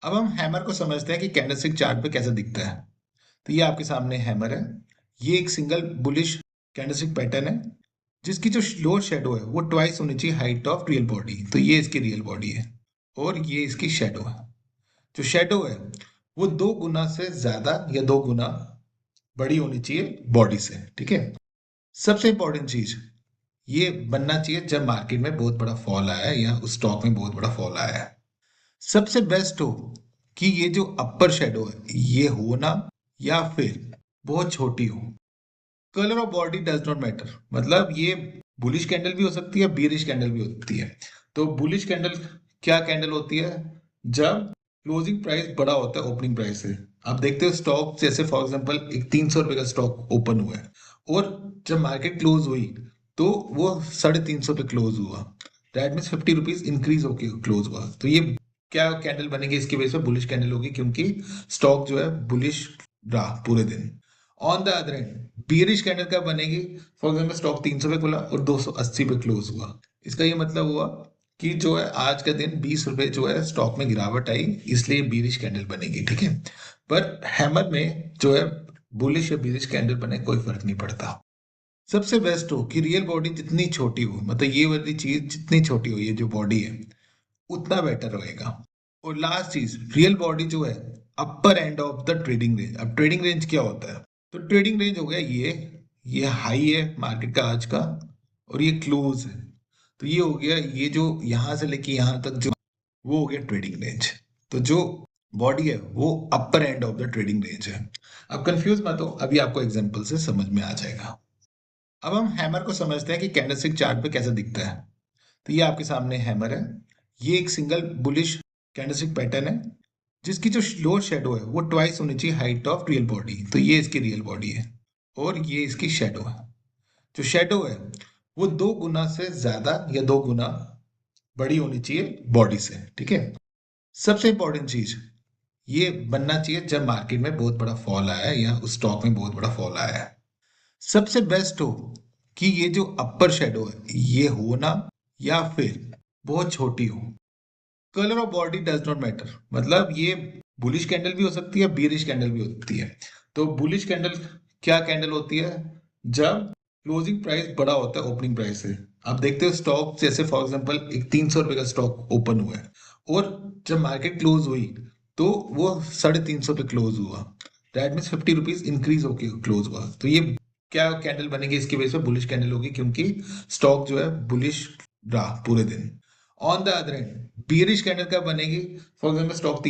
अब हम हैमर को समझते हैं कि कैंडलस्टिक चार्ट पे कैसे दिखता है। तो ये आपके सामने हैमर है। ये एक सिंगल बुलिश कैंडलस्टिक पैटर्न है जिसकी जो लोअर शेडो है वो ट्वाइस होनी चाहिए हाइट ऑफ रियल बॉडी। तो ये इसकी रियल बॉडी है और ये इसकी शेडो है। जो शेडो है वो 2 गुना से ज्यादा या 2 गुना बड़ी होनी चाहिए बॉडी से। ठीक है। सबसे इंपॉर्टेंट चीज ये बनना चाहिए जब मार्केट में बहुत बड़ा फॉल आया है या उस स्टॉक में बहुत बड़ा फॉल आया है। सबसे बेस्ट हो कि ये जो अपर शेडो है ये हो ना, या फिर बहुत छोटी हो। Colour of body does not matter, मतलब ये बुलिश कैंडल भी हो सकती है, बीरिश कैंडल भी हो सकती है। तो बुलिश कैंडल क्या कैंडल होती है? जब क्लोजिंग प्राइस बड़ा होता है ओपनिंग प्राइस से। आप देखते हो स्टॉक, जैसे फॉर एग्जांपल एक 300 रुपए का स्टॉक ओपन हुआ है और जब मार्केट क्लोज हुई तो वो 350 पे क्लोज हुआ। दैट मीन्स 50 रुपीज इंक्रीज होके क्लोज हुआ। तो ये क्या कैंडल बनेगी? इसकी वजह से बुलिश कैंडल होगी, क्योंकि स्टॉक जो है बुलिश रहा पूरे दिन। On the other and bearish candle कब बनेगी? फॉर एग्जाम्पल स्टॉक 300 पे खुला और 280 पे क्लोज हुआ। इसका ये मतलब हुआ कि जो है आज का दिन 20 रुपए जो है स्टॉक में गिरावट आई, इसलिए बियरिश कैंडल बनेगी। ठीक है। पर हैमर में जो है बुलिश या बियरिश कैंडल बने कोई फर्क नहीं पड़ता। सबसे बेस्ट हो कि रियल बॉडी जितनी छोटी हो, मतलब ये वाली चीज जितनी छोटी हो, ये जो बॉडी है उतना बेटर रहेगा। और लास्ट चीज, रियल बॉडी जो है upper end of the trading range. अब ट्रेडिंग रेंज क्या होता है? तो ट्रेडिंग रेंज हो गया ये हाई है मार्केट का आज का, और ये क्लोज है। तो ये हो गया, ये जो यहां से लेके यहां तक जो, वो हो गया ट्रेडिंग रेंज। तो जो बॉडी है वो upper end of the trading range है। अब कंफ्यूज मत हो, अभी आपको एग्जांपल से समझ में आ जाएगा। अब हम हैमर को समझते हैं कि कैंडलस्टिक चार्ट पे कैसे दिखता है। तो ये आपके सामने हैमर है। ये एक सिंगल बुलिश कैंडलस्टिक पैटर्न है जिसकी जो लोअर शेडो है वो ट्वाइस होनी चाहिए हाइट ऑफ रियल बॉडी। तो ये इसकी रियल बॉडी है और ये इसकी शेडो है। जो शेडो है वो 2 गुना से ज्यादा या 2 गुना बड़ी होनी चाहिए बॉडी से। ठीक है। सबसे इंपॉर्टेंट चीज ये बनना चाहिए जब मार्केट में बहुत बड़ा फॉल आया है या उस स्टॉक में बहुत बड़ा फॉल आया है। सबसे बेस्ट हो कि ये जो अपर शेडो है ये हो ना, या फिर बहुत छोटी हो। Colour of body does not matter, मतलब ये बुलिश कैंडल भी हो सकती है, बीरिश कैंडल भी हो सकती है। तो बुलिश कैंडल क्या कैंडल होती है? जब क्लोजिंग प्राइस बड़ा होता है ओपनिंग प्राइस से। आप देखते हो स्टॉक, जैसे फॉर एग्जांपल एक 300 रुपए का स्टॉक ओपन हुआ है और जब मार्केट क्लोज हुई तो वो 350 पे क्लोज हुआ। दैट मीन्स 50 रुपीज इंक्रीज होके क्लोज हुआ। तो ये क्या कैंडल बनेगी? इसकी वजह से बुलिश कैंडल होगी, क्योंकि स्टॉक जो है बुलिश रहा पूरे दिन। On the other and bearish candle कब बनेगी? For example stock